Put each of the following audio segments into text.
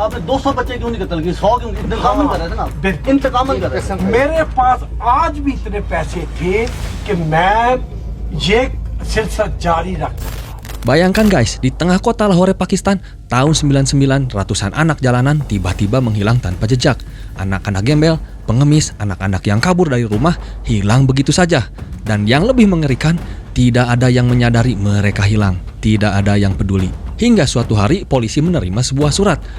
आपने 200 बच्चे क्यों नहीं कत्ल किए? 100 क्यों? इंतकामन कर रहे थे ना, इंतकामन कर रहे थे। मेरे पास आज भी इतने पैसे थे कि मैं ये सिलसिला जारी रखता। Bayangkan guys, di tengah kota Lahore, Pakistan, tahun 99, ratusan anak jalanan tiba-tiba menghilang tanpa jejak. Anak-anak gembel, pengemis, anak-anak yang kabur dari rumah hilang begitu saja. Dan yang lebih mengerikan, tidak ada yang menyadari mereka hilang. Tidak ada yang peduli. Hingga suatu hari polisi menerima sebuah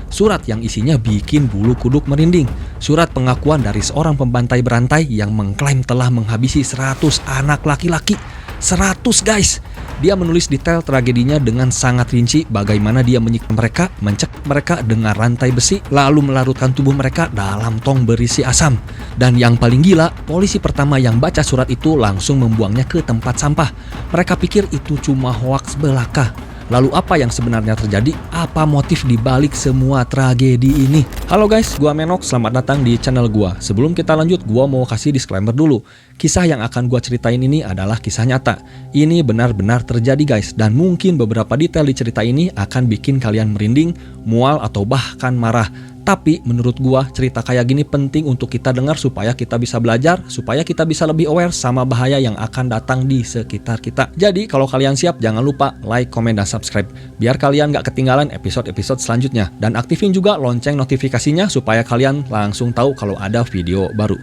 surat yang isinya bikin bulu kuduk merinding. Surat pengakuan dari seorang pembantai berantai yang mengklaim telah menghabisi 100 anak laki-laki. 100 guys. Dia menulis detail tragedinya dengan sangat rinci, bagaimana dia menyiksa mereka, mencekik mereka dengan rantai besi, lalu melarutkan tubuh mereka dalam tong berisi asam. Dan yang paling gila, polisi pertama yang baca surat itu langsung membuangnya ke tempat sampah. Mereka pikir itu cuma hoaks belaka. Lalu apa yang sebenarnya terjadi? Apa motif di balik semua tragedi ini? Halo guys, gua Menok, selamat datang di channel gua. Sebelum kita lanjut, gua mau kasih disclaimer dulu. Kisah yang akan gua ceritain ini adalah kisah nyata. Ini benar-benar terjadi guys, dan mungkin beberapa detail di cerita ini akan bikin kalian merinding, mual, atau bahkan marah. Tapi menurut gua cerita kayak gini penting untuk kita dengar supaya kita bisa belajar, supaya kita bisa lebih aware sama bahaya yang akan datang di sekitar kita. Jadi kalau kalian siap, jangan lupa like, komen, dan subscribe biar kalian gak ketinggalan episode-episode selanjutnya. Dan aktifin juga lonceng notifikasinya supaya kalian langsung tahu kalau ada video baru.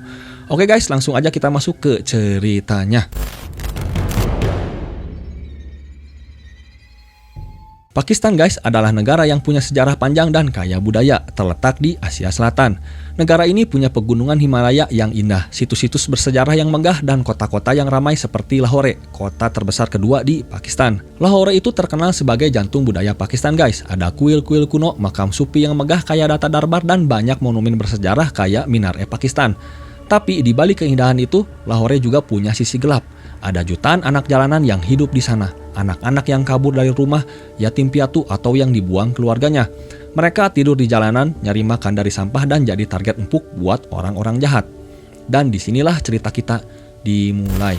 Oke guys, langsung aja kita masuk ke ceritanya. Pakistan guys adalah negara yang punya sejarah panjang dan kaya budaya, terletak di Asia Selatan. Negara ini punya pegunungan Himalaya yang indah, situs-situs bersejarah yang megah, dan kota-kota yang ramai seperti Lahore, kota terbesar kedua di Pakistan. Lahore itu terkenal sebagai jantung budaya Pakistan guys. Ada kuil-kuil kuno, makam sufi yang megah kayak Data Darbar, dan banyak monumen bersejarah kayak Minar-e Pakistan. Tapi di balik keindahan itu, Lahore juga punya sisi gelap. Ada jutaan anak jalanan yang hidup di sana. Anak-anak yang kabur dari rumah, yatim piatu, atau yang dibuang keluarganya. Mereka tidur di jalanan, nyari makan dari sampah, dan jadi target empuk buat orang-orang jahat. Dan disinilah cerita kita dimulai.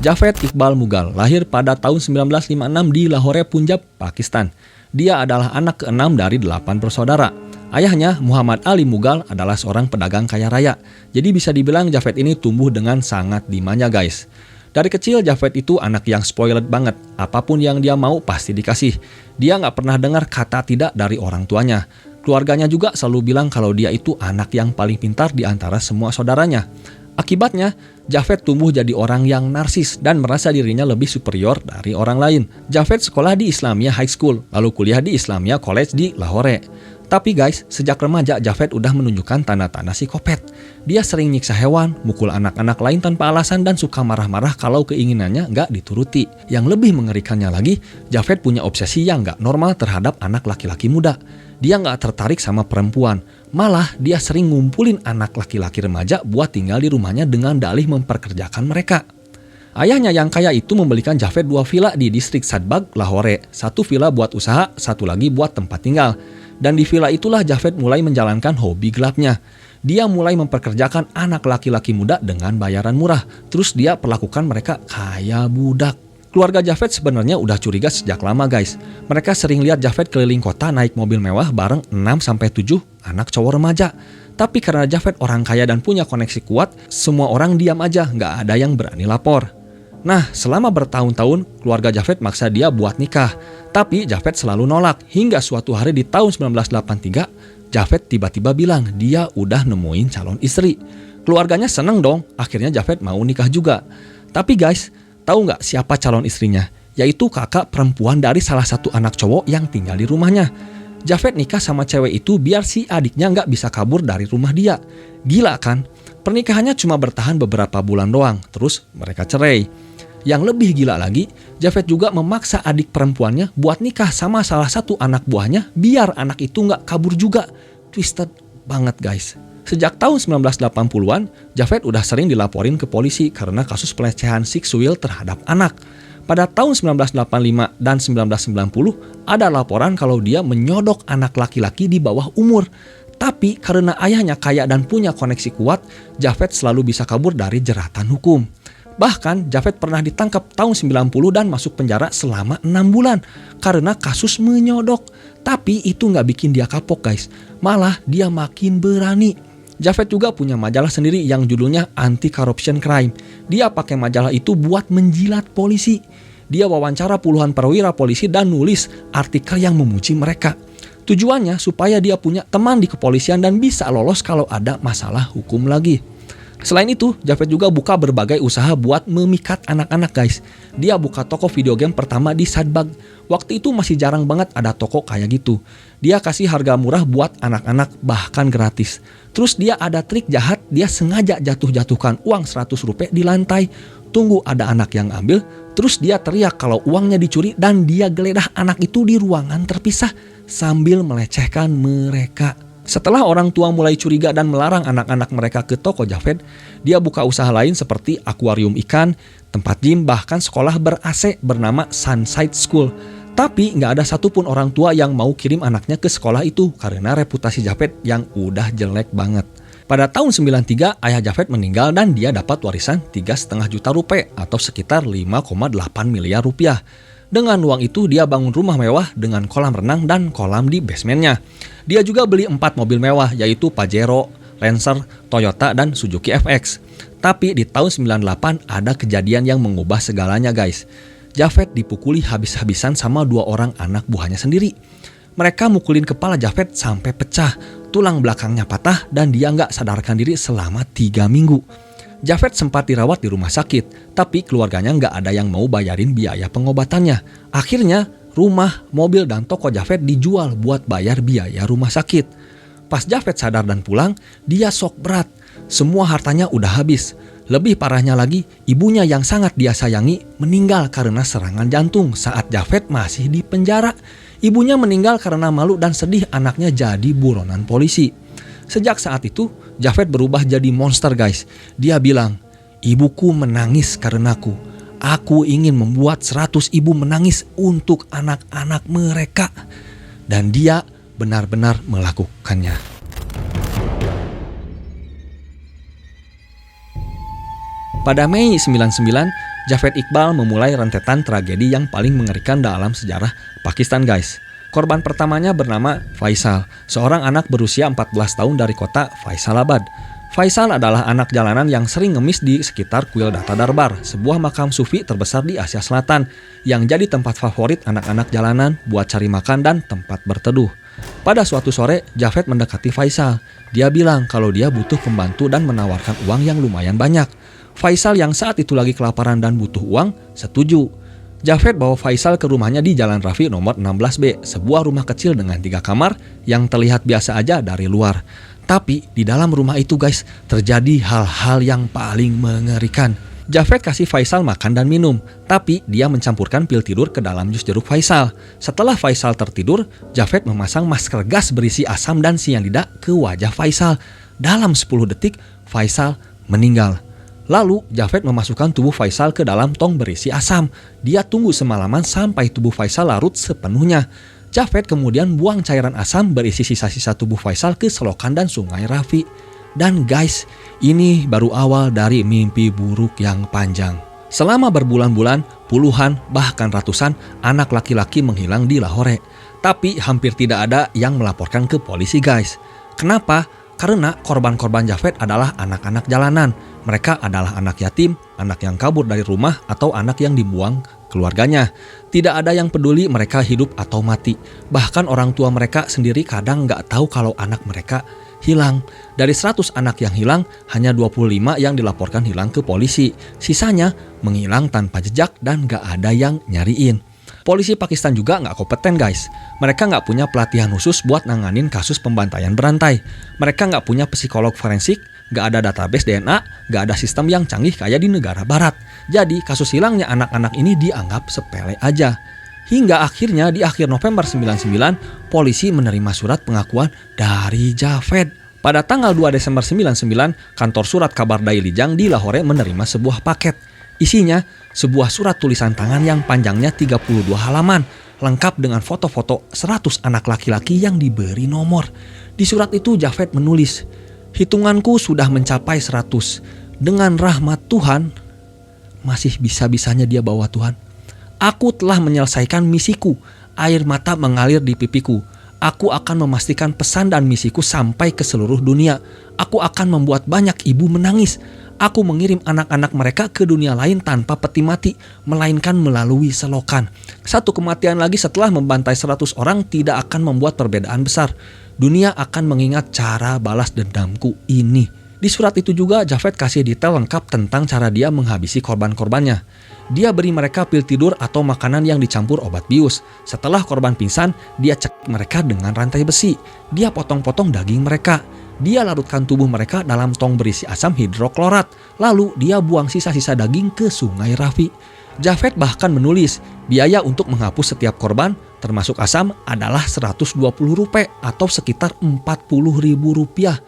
Javed Iqbal Mughal lahir pada tahun 1956 di Lahore, Punjab, Pakistan. Dia adalah anak ke-6 dari 8 bersaudara. Ayahnya, Muhammad Ali Mughal, adalah seorang pedagang kaya raya. Jadi bisa dibilang Javed ini tumbuh dengan sangat dimanja guys. Dari kecil Javed itu anak yang spoiled banget. Apapun yang dia mau pasti dikasih. Dia nggak pernah dengar kata tidak dari orang tuanya. Keluarganya juga selalu bilang kalau dia itu anak yang paling pintar di antara semua saudaranya. Akibatnya, Javed tumbuh jadi orang yang narsis dan merasa dirinya lebih superior dari orang lain. Javed sekolah di Islamia High School, lalu kuliah di Islamia College di Lahore. Tapi guys, sejak remaja Javed udah menunjukkan tanda-tanda psikopat. Dia sering nyiksa hewan, mukul anak-anak lain tanpa alasan, dan suka marah-marah kalau keinginannya nggak dituruti. Yang lebih mengerikannya lagi, Javed punya obsesi yang nggak normal terhadap anak laki-laki muda. Dia nggak tertarik sama perempuan. Malah dia sering ngumpulin anak laki-laki remaja buat tinggal di rumahnya dengan dalih memperkerjakan mereka. Ayahnya yang kaya itu membelikan Javed 2 villa di distrik Sadbagh, Lahore. 1 villa buat usaha, 1 lagi buat tempat tinggal. Dan di villa itulah Javed mulai menjalankan hobi gelapnya. Dia mulai memperkerjakan anak laki-laki muda dengan bayaran murah. Terus dia perlakukan mereka kayak budak. Keluarga Javed sebenarnya udah curiga sejak lama guys. Mereka sering lihat Javed keliling kota naik mobil mewah bareng 6-7 anak cowok remaja. Tapi karena Javed orang kaya dan punya koneksi kuat, semua orang diam aja, nggak ada yang berani lapor. Nah, selama bertahun-tahun, keluarga Javed maksa dia buat nikah. Tapi Javed selalu nolak, hingga suatu hari di tahun 1983, Javed tiba-tiba bilang dia udah nemuin calon istri. Keluarganya seneng dong, akhirnya Javed mau nikah juga. Tapi guys, tahu nggak siapa calon istrinya? Yaitu kakak perempuan dari salah satu anak cowok yang tinggal di rumahnya. Javed nikah sama cewek itu biar si adiknya nggak bisa kabur dari rumah dia. Gila kan? Pernikahannya cuma bertahan beberapa bulan doang, terus mereka cerai. Yang lebih gila lagi, Javed juga memaksa adik perempuannya buat nikah sama salah satu anak buahnya biar anak itu nggak kabur juga. Twisted banget guys. Sejak tahun 1980-an, Javed udah sering dilaporin ke polisi karena kasus pelecehan seksual terhadap anak. Pada tahun 1985 dan 1990, ada laporan kalau dia menyodok anak laki-laki di bawah umur. Tapi karena ayahnya kaya dan punya koneksi kuat, Javed selalu bisa kabur dari jeratan hukum. Bahkan Javed pernah ditangkap tahun 90 dan masuk penjara selama 6 bulan karena kasus menyodok. Tapi itu nggak bikin dia kapok guys, malah dia makin berani. Javed juga punya majalah sendiri yang judulnya Anti Corruption Crime. Dia pakai majalah itu buat menjilat polisi. Dia wawancara puluhan perwira polisi dan nulis artikel yang memuji mereka. Tujuannya supaya dia punya teman di kepolisian dan bisa lolos kalau ada masalah hukum lagi. Selain itu, Javed juga buka berbagai usaha buat memikat anak-anak guys. Dia buka toko video game pertama di Sadbag. Waktu itu masih jarang banget ada toko kayak gitu. Dia kasih harga murah buat anak-anak, bahkan gratis. Terus dia ada trik jahat, dia sengaja jatuh-jatuhkan uang 100 rupiah di lantai. Tunggu ada anak yang ambil, terus dia teriak kalau uangnya dicuri dan dia geledah anak itu di ruangan terpisah sambil melecehkan mereka. Setelah orang tua mulai curiga dan melarang anak-anak mereka ke toko Javed, dia buka usaha lain seperti akuarium ikan, tempat gym, bahkan sekolah ber-AC bernama Sunside School. Tapi nggak ada satupun orang tua yang mau kirim anaknya ke sekolah itu karena reputasi Javed yang udah jelek banget. Pada tahun 93, ayah Javed meninggal dan dia dapat warisan 3,5 juta rupiah atau sekitar 5,8 miliar rupiah. Dengan uang itu dia bangun rumah mewah dengan kolam renang dan kolam di basementnya. Dia juga beli 4 mobil mewah yaitu Pajero, Lancer, Toyota, dan Suzuki FX. Tapi di tahun 98 ada kejadian yang mengubah segalanya guys. Javed dipukuli habis-habisan sama 2 orang anak buahnya sendiri. Mereka mukulin kepala Javed sampai pecah, tulang belakangnya patah dan dia nggak sadarkan diri selama 3 minggu. Javed sempat dirawat di rumah sakit, tapi keluarganya nggak ada yang mau bayarin biaya pengobatannya. Akhirnya, rumah, mobil, dan toko Javed dijual buat bayar biaya rumah sakit. Pas Javed sadar dan pulang, dia shock berat. Semua hartanya udah habis. Lebih parahnya lagi, ibunya yang sangat dia sayangi meninggal karena serangan jantung saat Javed masih di penjara. Ibunya meninggal karena malu dan sedih anaknya jadi buronan polisi. Sejak saat itu, Javed berubah jadi monster guys. Dia bilang, ibuku menangis karenaku. Aku ingin membuat 100 ibu menangis untuk anak-anak mereka. Dan dia benar-benar melakukannya. Pada Mei 99, Javed Iqbal memulai rentetan tragedi yang paling mengerikan dalam sejarah Pakistan guys. Korban pertamanya bernama Faisal, seorang anak berusia 14 tahun dari kota Faisalabad. Faisal adalah anak jalanan yang sering ngemis di sekitar kuil Data Darbar, sebuah makam sufi terbesar di Asia Selatan yang jadi tempat favorit anak-anak jalanan buat cari makan dan tempat berteduh. Pada suatu sore, Javed mendekati Faisal. Dia bilang kalau dia butuh pembantu dan menawarkan uang yang lumayan banyak. Faisal yang saat itu lagi kelaparan dan butuh uang, setuju. Javed bawa Faisal ke rumahnya di Jalan Rafi nomor 16B, sebuah rumah kecil dengan 3 kamar yang terlihat biasa aja dari luar. Tapi di dalam rumah itu guys, terjadi hal-hal yang paling mengerikan. Javed kasih Faisal makan dan minum, tapi dia mencampurkan pil tidur ke dalam jus jeruk Faisal. Setelah Faisal tertidur, Javed memasang masker gas berisi asam dan sianida ke wajah Faisal. Dalam 10 detik, Faisal meninggal. Lalu, Javed memasukkan tubuh Faisal ke dalam tong berisi asam. Dia tunggu semalaman sampai tubuh Faisal larut sepenuhnya. Javed kemudian buang cairan asam berisi sisa-sisa tubuh Faisal ke selokan dan sungai Rafi. Dan guys, ini baru awal dari mimpi buruk yang panjang. Selama berbulan-bulan, puluhan bahkan ratusan anak laki-laki menghilang di Lahore. Tapi hampir tidak ada yang melaporkan ke polisi guys. Kenapa? Karena korban-korban Javed adalah anak-anak jalanan. Mereka adalah anak yatim, anak yang kabur dari rumah, atau anak yang dibuang keluarganya. Tidak ada yang peduli mereka hidup atau mati. Bahkan orang tua mereka sendiri kadang nggak tahu kalau anak mereka hilang. Dari 100 anak yang hilang, hanya 25 yang dilaporkan hilang ke polisi. Sisanya menghilang tanpa jejak dan nggak ada yang nyariin. Polisi Pakistan juga nggak kompeten guys. Mereka nggak punya pelatihan khusus buat nanganin kasus pembantaian berantai. Mereka nggak punya psikolog forensik, nggak ada database DNA, nggak ada sistem yang canggih kayak di negara barat. Jadi kasus hilangnya anak-anak ini dianggap sepele aja. Hingga akhirnya di akhir November 99, polisi menerima surat pengakuan dari Javed. Pada tanggal 2 Desember 99, kantor surat kabar Daily Jang di Lahore menerima sebuah paket. Isinya sebuah surat tulisan tangan yang panjangnya 32 halaman, lengkap dengan foto-foto 100 anak laki-laki yang diberi nomor. Di surat itu Javed menulis, "Hitunganku sudah mencapai 100. Dengan rahmat Tuhan, masih bisa-bisanya dia bawa Tuhan. Aku telah menyelesaikan misiku. Air mata mengalir di pipiku. Aku akan memastikan pesan dan misiku sampai ke seluruh dunia. Aku akan membuat banyak ibu menangis. Aku mengirim anak-anak mereka ke dunia lain tanpa peti mati, melainkan melalui selokan. Satu kematian lagi setelah membantai 100 orang tidak akan membuat perbedaan besar. Dunia akan mengingat cara balas dendamku ini. Di surat itu juga Javed kasih detail lengkap tentang cara dia menghabisi korban-korbannya. Dia beri mereka pil tidur atau makanan yang dicampur obat bius. Setelah korban pingsan, dia cekik mereka dengan rantai besi. Dia potong-potong daging mereka. Dia larutkan tubuh mereka dalam tong berisi asam hidroklorat. Lalu dia buang sisa-sisa daging ke sungai Rafi. Javed bahkan menulis, biaya untuk menghapus setiap korban, termasuk asam, adalah 120 rupiah atau sekitar 40.000 rupiah.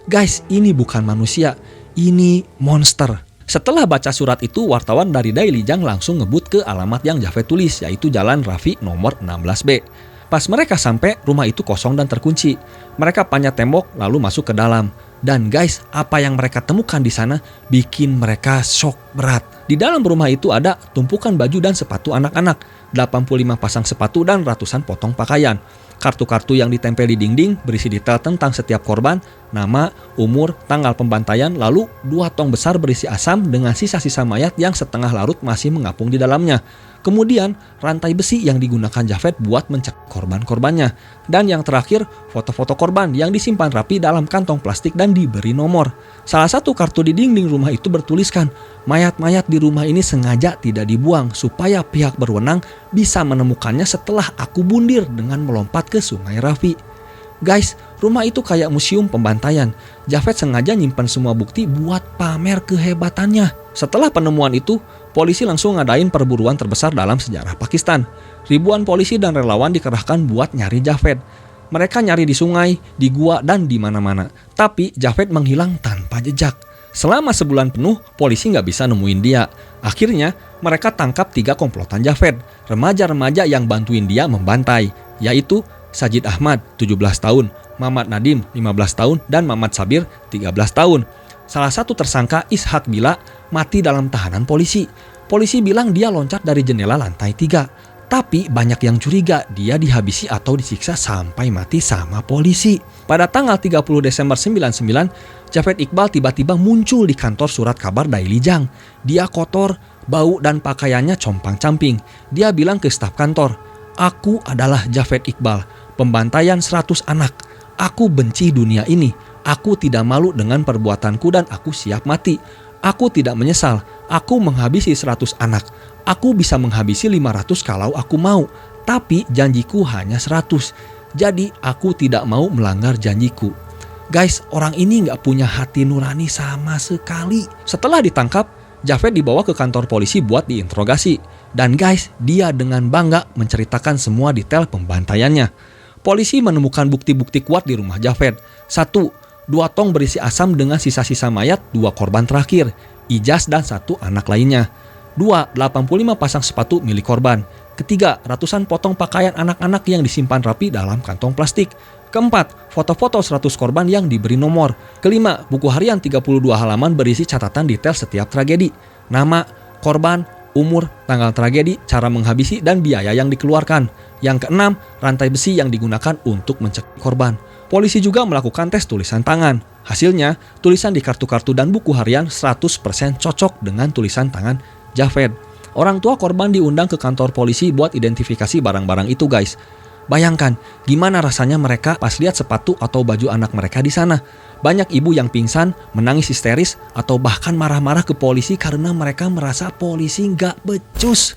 Guys, ini bukan manusia, ini monster. Setelah baca surat itu, wartawan dari Daily Jang langsung ngebut ke alamat yang Javed tulis, yaitu Jalan Rafi nomor 16B. Pas mereka sampai, rumah itu kosong dan terkunci. Mereka panjat tembok lalu masuk ke dalam. Dan guys, apa yang mereka temukan di sana bikin mereka shock berat. Di dalam rumah itu ada tumpukan baju dan sepatu anak-anak, 85 pasang sepatu dan ratusan potong pakaian. Kartu-kartu yang ditempel di dinding berisi detail tentang setiap korban, nama, umur, tanggal pembantaian, lalu 2 tong besar berisi asam dengan sisa-sisa mayat yang setengah larut masih mengapung di dalamnya. Kemudian, rantai besi yang digunakan Javed buat mencekik korban-korbannya. Dan yang terakhir, foto-foto korban yang disimpan rapi dalam kantong plastik dan diberi nomor. Salah satu kartu di dinding rumah itu bertuliskan, mayat-mayat di rumah ini sengaja tidak dibuang supaya pihak berwenang bisa menemukannya setelah aku bundir dengan melompat ke sungai Rafi. Guys, rumah itu kayak museum pembantaian. Javed sengaja nyimpan semua bukti buat pamer kehebatannya. Setelah penemuan itu, polisi langsung ngadain perburuan terbesar dalam sejarah Pakistan. Ribuan polisi dan relawan dikerahkan buat nyari Javed. Mereka nyari di sungai, di gua, dan di mana-mana. Tapi Javed menghilang tanpa jejak. Selama sebulan penuh, polisi nggak bisa nemuin dia. Akhirnya, mereka tangkap 3 komplotan Javed, remaja-remaja yang bantuin dia membantai, yaitu Sajid Ahmad, 17 tahun, Mamat Nadim, 15 tahun, dan Mamat Sabir, 13 tahun. Salah satu tersangka, Ishak Bila, mati dalam tahanan polisi. Polisi bilang dia loncat dari jendela lantai 3. Tapi banyak yang curiga dia dihabisi atau disiksa sampai mati sama polisi. Pada tanggal 30 Desember 99, Javed Iqbal tiba-tiba muncul di kantor surat kabar Daily Jang. Dia kotor, bau, dan pakaiannya compang-camping. Dia bilang ke staf kantor, "Aku adalah Javed Iqbal, pembantaian 100 anak. Aku benci dunia ini. Aku tidak malu dengan perbuatanku dan aku siap mati. Aku tidak menyesal. Aku menghabisi 100 anak. Aku bisa menghabisi 500 kalau aku mau. Tapi janjiku hanya 100. Jadi aku tidak mau melanggar janjiku." Guys, orang ini gak punya hati nurani sama sekali. Setelah ditangkap, Javed dibawa ke kantor polisi buat diinterogasi. Dan guys, dia dengan bangga menceritakan semua detail pembantaiannya. Polisi menemukan bukti-bukti kuat di rumah Javed. 1. 2 tong berisi asam dengan sisa-sisa mayat 2 korban terakhir, Ijaz dan 1 anak lainnya. 2. 85 pasang sepatu milik korban. Ketiga, ratusan potong pakaian anak-anak yang disimpan rapi dalam kantong plastik. Keempat, foto-foto 100 korban yang diberi nomor. Kelima, buku harian 32 halaman berisi catatan detail setiap tragedi. Nama, korban, umur, tanggal tragedi, cara menghabisi, dan biaya yang dikeluarkan. Yang keenam, rantai besi yang digunakan untuk mencekik korban. Polisi juga melakukan tes tulisan tangan. Hasilnya, tulisan di kartu-kartu dan buku harian 100% cocok dengan tulisan tangan Javed. Orang tua korban diundang ke kantor polisi buat identifikasi barang-barang itu guys. Bayangkan, gimana rasanya mereka pas lihat sepatu atau baju anak mereka di sana. Banyak ibu yang pingsan, menangis histeris, atau bahkan marah-marah ke polisi karena mereka merasa polisi nggak becus.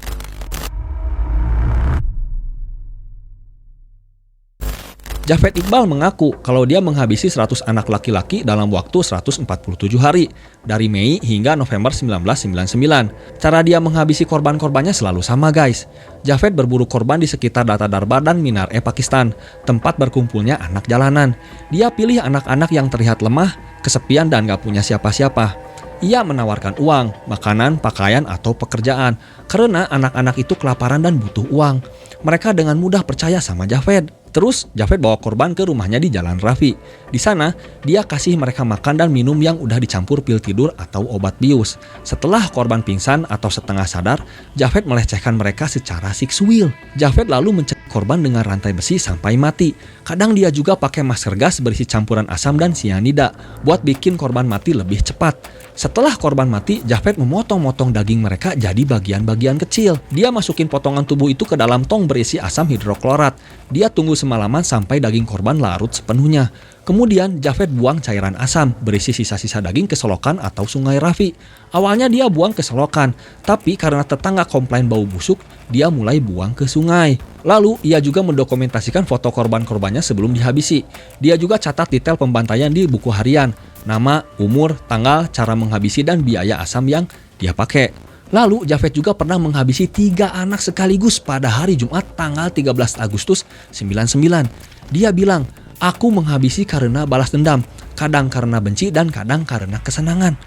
Javed Iqbal mengaku kalau dia menghabisi 100 anak laki-laki dalam waktu 147 hari, dari Mei hingga November 1999. Cara dia menghabisi korban-korbannya selalu sama guys. Javed berburu korban di sekitar Data Darbar dan Minar-e Pakistan, tempat berkumpulnya anak jalanan. Dia pilih anak-anak yang terlihat lemah, kesepian dan gak punya siapa-siapa. Ia menawarkan uang, makanan, pakaian, atau pekerjaan, karena anak-anak itu kelaparan dan butuh uang. Mereka dengan mudah percaya sama Javed. Terus Javed bawa korban ke rumahnya di Jalan Rafi. Di sana, dia kasih mereka makan dan minum yang udah dicampur pil tidur atau obat bius. Setelah korban pingsan atau setengah sadar, Javed melecehkan mereka secara seksual. Javed lalu mencekik korban dengan rantai besi sampai mati. Kadang dia juga pakai masker gas berisi campuran asam dan sianida buat bikin korban mati lebih cepat. Setelah korban mati, Javed memotong-motong daging mereka jadi bagian-bagian kecil. Dia masukin potongan tubuh itu ke dalam tong berisi asam hidroklorat. Dia tunggu semalaman sampai daging korban larut sepenuhnya. Kemudian Javed buang cairan asam berisi sisa-sisa daging ke selokan atau sungai Rafi. Awalnya dia buang ke selokan, tapi karena tetangga komplain bau busuk, dia mulai buang ke sungai. Lalu ia juga mendokumentasikan foto korban-korbannya sebelum dihabisi. Dia juga catat detail pembantaian di buku harian, nama, umur, tanggal, cara menghabisi, dan biaya asam yang dia pakai. Lalu Javed juga pernah menghabisi 3 anak sekaligus pada hari Jumat tanggal 13 Agustus 99. Dia bilang, "Aku menghabisi karena balas dendam, kadang karena benci dan kadang karena kesenangan."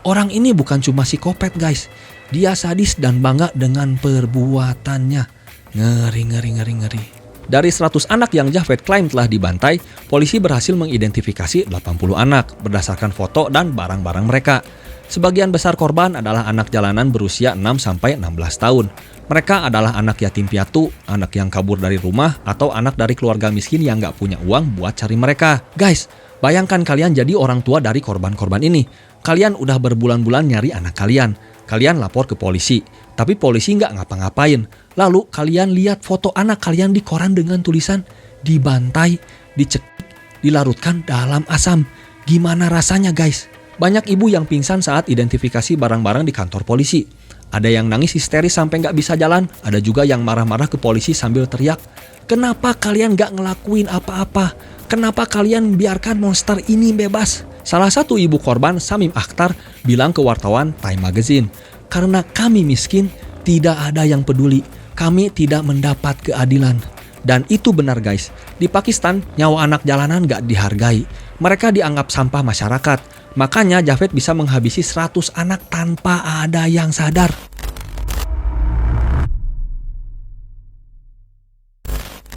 Orang ini bukan cuma psikopat guys, dia sadis dan bangga dengan perbuatannya. Ngeri. Dari 100 anak yang Javed klaim telah dibantai, polisi berhasil mengidentifikasi 80 anak berdasarkan foto dan barang-barang mereka. Sebagian besar korban adalah anak jalanan berusia 6-16 tahun. Mereka adalah anak yatim piatu, anak yang kabur dari rumah, atau anak dari keluarga miskin yang gak punya uang buat cari mereka. Guys, bayangkan kalian jadi orang tua dari korban-korban ini. Kalian udah berbulan-bulan nyari anak kalian. Kalian lapor ke polisi, tapi polisi gak ngapa-ngapain. Lalu kalian lihat foto anak kalian di koran dengan tulisan dibantai, dicekik, dilarutkan dalam asam. Gimana rasanya guys? Banyak ibu yang pingsan saat identifikasi barang-barang di kantor polisi. Ada yang nangis histeris sampai nggak bisa jalan. Ada juga yang marah-marah ke polisi sambil teriak, "Kenapa kalian nggak ngelakuin apa-apa? Kenapa kalian biarkan monster ini bebas?" Salah satu ibu korban, Samim Akhtar, bilang ke wartawan Time Magazine, "Karena kami miskin, tidak ada yang peduli. Kami tidak mendapat keadilan." Dan itu benar guys. Di Pakistan, nyawa anak jalanan nggak dihargai. Mereka dianggap sampah masyarakat. Makanya Javed bisa menghabisi 100 anak tanpa ada yang sadar.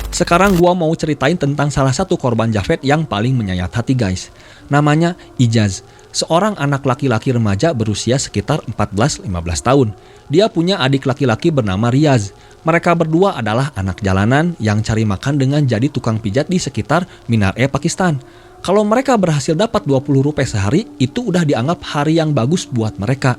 Sekarang gua mau ceritain tentang salah satu korban Javed yang paling menyayat hati guys. Namanya Ijaz, seorang anak laki-laki remaja berusia sekitar 14-15 tahun. Dia punya adik laki-laki bernama Riaz. Mereka berdua adalah anak jalanan yang cari makan dengan jadi tukang pijat di sekitar Minar-e, Pakistan. Kalau mereka berhasil dapat 20 rupiah sehari, itu udah dianggap hari yang bagus buat mereka.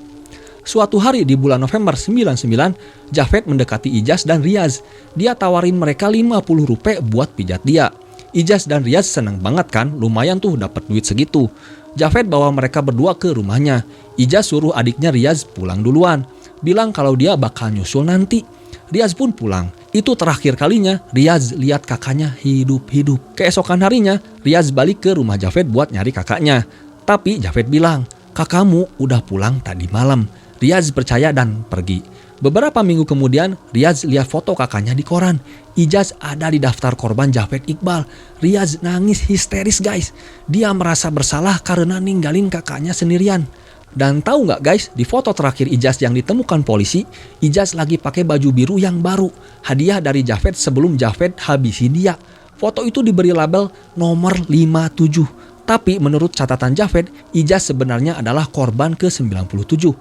Suatu hari di bulan November 99, Javed mendekati Ijaz dan Riaz. Dia tawarin mereka 50 rupiah buat pijat dia. Ijaz dan Riaz seneng banget kan, lumayan tuh dapat duit segitu. Javed bawa mereka berdua ke rumahnya. Ijaz suruh adiknya Riaz pulang duluan, bilang kalau dia bakal nyusul nanti. Riaz pun pulang. Itu terakhir kalinya Riaz lihat kakaknya hidup-hidup. Keesokan harinya, Riaz balik ke rumah Javed buat nyari kakaknya. Tapi Javed bilang, "Kakakmu udah pulang tadi malam." Riaz percaya dan pergi. Beberapa minggu kemudian, Riaz lihat foto kakaknya di koran. Ijaz ada di daftar korban Javed Iqbal. Riaz nangis histeris guys. Dia merasa bersalah karena ninggalin kakaknya sendirian. Dan tahu nggak guys, di foto terakhir Ijaz yang ditemukan polisi, Ijaz lagi pakai baju biru yang baru, hadiah dari Javed sebelum Javed habisi dia. Foto itu diberi label nomor 57. Tapi menurut catatan Javed, Ijaz sebenarnya adalah korban ke-97.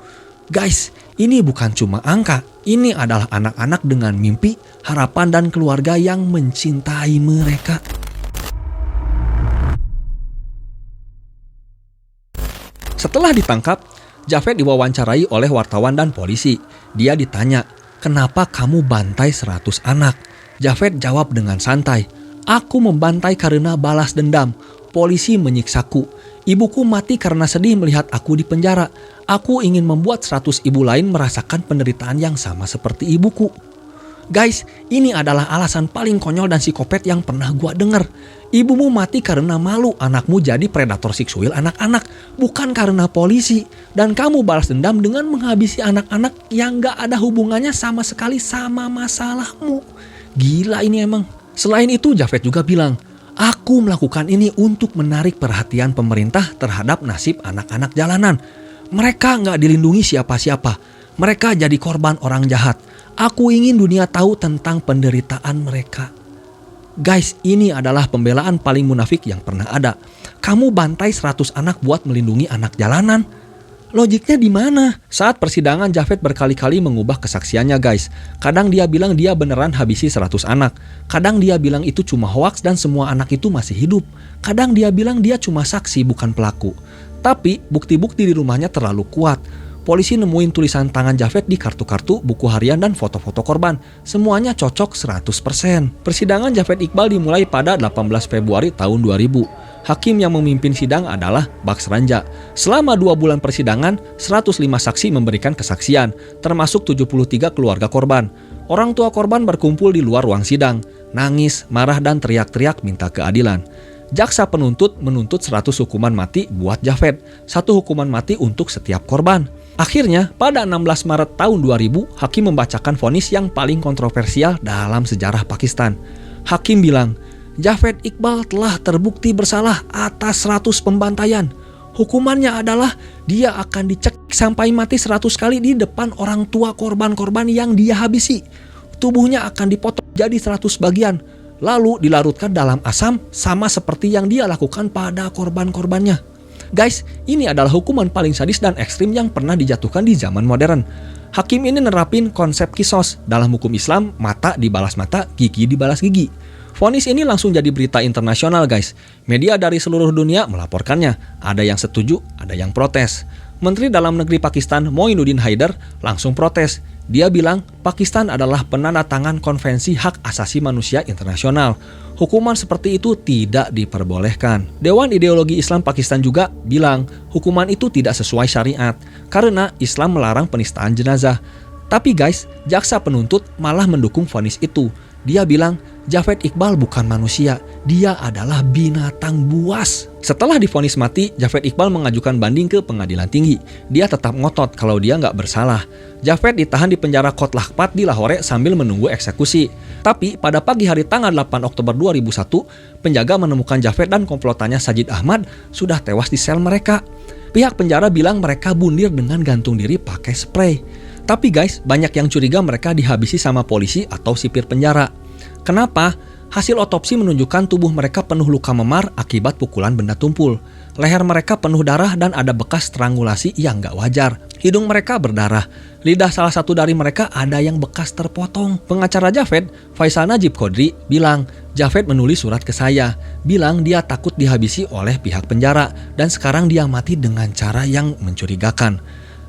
Guys, ini bukan cuma angka, ini adalah anak-anak dengan mimpi, harapan, dan keluarga yang mencintai mereka. Setelah ditangkap, Javed diwawancarai oleh wartawan dan polisi. Dia ditanya, "Kenapa kamu bantai 100 anak?" Javed jawab dengan santai, "Aku membantai karena balas dendam. Polisi menyiksaku. Ibuku mati karena sedih melihat aku di penjara. Aku ingin membuat 100 ibu lain merasakan penderitaan yang sama seperti ibuku." Guys, ini adalah alasan paling konyol dan psikopat yang pernah gua denger. Ibumu mati karena malu anakmu jadi predator seksual anak-anak, bukan karena polisi. Dan kamu balas dendam dengan menghabisi anak-anak yang gak ada hubungannya sama sekali sama masalahmu. Gila ini emang. Selain itu, Javed juga bilang, "Aku melakukan ini untuk menarik perhatian pemerintah terhadap nasib anak-anak jalanan. Mereka gak dilindungi siapa-siapa. Mereka jadi korban orang jahat. Aku ingin dunia tahu tentang penderitaan mereka." Guys, ini adalah pembelaan paling munafik yang pernah ada. Kamu bantai 100 anak buat melindungi anak jalanan. Logiknya di mana? Saat persidangan, Javed berkali-kali mengubah kesaksiannya guys. Kadang dia bilang dia beneran habisi 100 anak. Kadang dia bilang itu cuma hoaks dan semua anak itu masih hidup. Kadang dia bilang dia cuma saksi bukan pelaku. Tapi bukti-bukti di rumahnya terlalu kuat. Polisi nemuin tulisan tangan Javed di kartu-kartu, buku harian, dan foto-foto korban. Semuanya cocok 100%. Persidangan Javed Iqbal dimulai pada 18 Februari tahun 2000. Hakim yang memimpin sidang adalah Baks Ranja. Selama 2 bulan persidangan, 105 saksi memberikan kesaksian, termasuk 73 keluarga korban. Orang tua korban berkumpul di luar ruang sidang, nangis, marah, dan teriak-teriak minta keadilan. Jaksa penuntut menuntut 100 hukuman mati buat Javed, 1 hukuman mati untuk setiap korban. Akhirnya, pada 16 Maret tahun 2000, Hakim membacakan vonis yang paling kontroversial dalam sejarah Pakistan. Hakim bilang, Javed Iqbal telah terbukti bersalah atas 100 pembantaian. Hukumannya adalah dia akan dicekik sampai mati 100 kali di depan orang tua korban-korban yang dia habisi. Tubuhnya akan dipotong jadi 100 bagian, lalu dilarutkan dalam asam sama seperti yang dia lakukan pada korban-korbannya. Guys, ini adalah hukuman paling sadis dan ekstrim yang pernah dijatuhkan di zaman modern. Hakim ini nerapin konsep kisos. Dalam hukum Islam, mata dibalas mata, gigi dibalas gigi. Vonis ini langsung jadi berita internasional guys. Media dari seluruh dunia melaporkannya. Ada yang setuju, ada yang protes. Menteri Dalam Negeri Pakistan Moinuddin Haidar langsung protes. Dia bilang Pakistan adalah penandatangan Konvensi Hak Asasi Manusia Internasional. Hukuman seperti itu tidak diperbolehkan. Dewan Ideologi Islam Pakistan juga bilang hukuman itu tidak sesuai syariat karena Islam melarang penistaan jenazah. Tapi guys, jaksa penuntut malah mendukung vonis itu. Dia bilang Javed Iqbal bukan manusia, dia adalah binatang buas. Setelah divonis mati, Javed Iqbal mengajukan banding ke pengadilan tinggi. Dia tetap ngotot kalau dia nggak bersalah. Javed ditahan di penjara Kot Lakhpat di Lahore sambil menunggu eksekusi. Tapi pada pagi hari tanggal 8 Oktober 2001, penjaga menemukan Javed dan komplotannya Sajid Ahmad sudah tewas di sel mereka. Pihak penjara bilang mereka bundir dengan gantung diri pakai spray. Tapi guys, banyak yang curiga mereka dihabisi sama polisi atau sipir penjara. Kenapa? Hasil otopsi menunjukkan tubuh mereka penuh luka memar akibat pukulan benda tumpul. Leher mereka penuh darah dan ada bekas strangulasi yang gak wajar. Hidung mereka berdarah. Lidah salah satu dari mereka ada yang bekas terpotong. Pengacara Javed, Faisal Najib Qodri, bilang Javed menulis surat ke saya. Bilang dia takut dihabisi oleh pihak penjara dan sekarang dia mati dengan cara yang mencurigakan.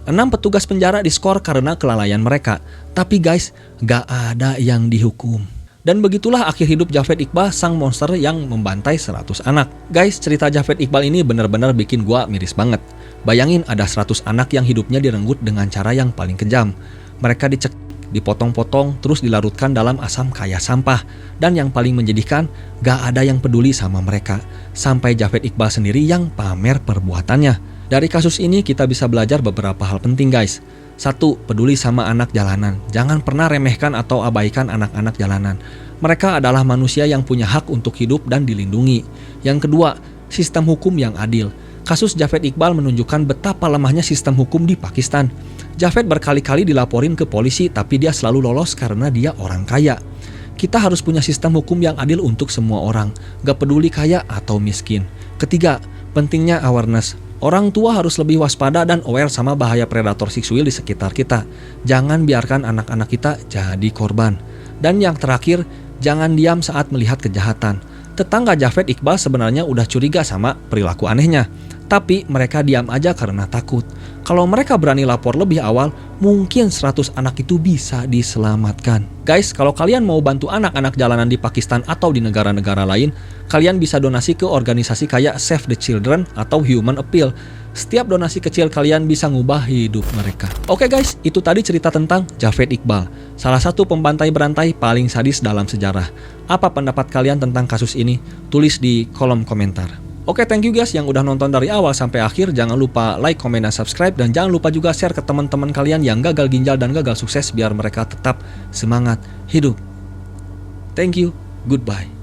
6 petugas penjara diskor karena kelalaian mereka. Tapi guys, gak ada yang dihukum. Dan begitulah akhir hidup Javed Iqbal, sang monster yang membantai 100 anak. Guys, cerita Javed Iqbal ini benar-benar bikin gua miris banget. Bayangin ada 100 anak yang hidupnya direnggut dengan cara yang paling kejam. Mereka dicekik, dipotong-potong, terus dilarutkan dalam asam kayak sampah. Dan yang paling menjadikan, gak ada yang peduli sama mereka. Sampai Javed Iqbal sendiri yang pamer perbuatannya. Dari kasus ini kita bisa belajar beberapa hal penting guys. 1. Peduli sama anak jalanan. Jangan pernah remehkan atau abaikan anak-anak jalanan. Mereka adalah manusia yang punya hak untuk hidup dan dilindungi. Yang kedua, sistem hukum yang adil. Kasus Javed Iqbal menunjukkan betapa lemahnya sistem hukum di Pakistan. Javed berkali-kali dilaporin ke polisi tapi dia selalu lolos karena dia orang kaya. Kita harus punya sistem hukum yang adil untuk semua orang, gak peduli kaya atau miskin. Ketiga, pentingnya awareness. Orang tua harus lebih waspada dan aware sama bahaya predator seksual di sekitar kita. Jangan biarkan anak-anak kita jadi korban. Dan yang terakhir, jangan diam saat melihat kejahatan. Tetangga Javed Iqbal sebenarnya udah curiga sama perilaku anehnya. Tapi mereka diam aja karena takut. Kalau mereka berani lapor lebih awal, mungkin 100 anak itu bisa diselamatkan. Guys, kalau kalian mau bantu anak-anak jalanan di Pakistan atau di negara-negara lain, kalian bisa donasi ke organisasi kayak Save the Children atau Human Appeal. Setiap donasi kecil kalian bisa ngubah hidup mereka. Oke guys, itu tadi cerita tentang Javed Iqbal, salah satu pembantai berantai paling sadis dalam sejarah. Apa pendapat kalian tentang kasus ini? Tulis di kolom komentar. Oke, thank you guys yang udah nonton dari awal sampai akhir. Jangan lupa like, komen, dan subscribe. Dan jangan lupa juga share ke teman-teman kalian yang gagal ginjal dan gagal sukses biar mereka tetap semangat hidup. Thank you, goodbye.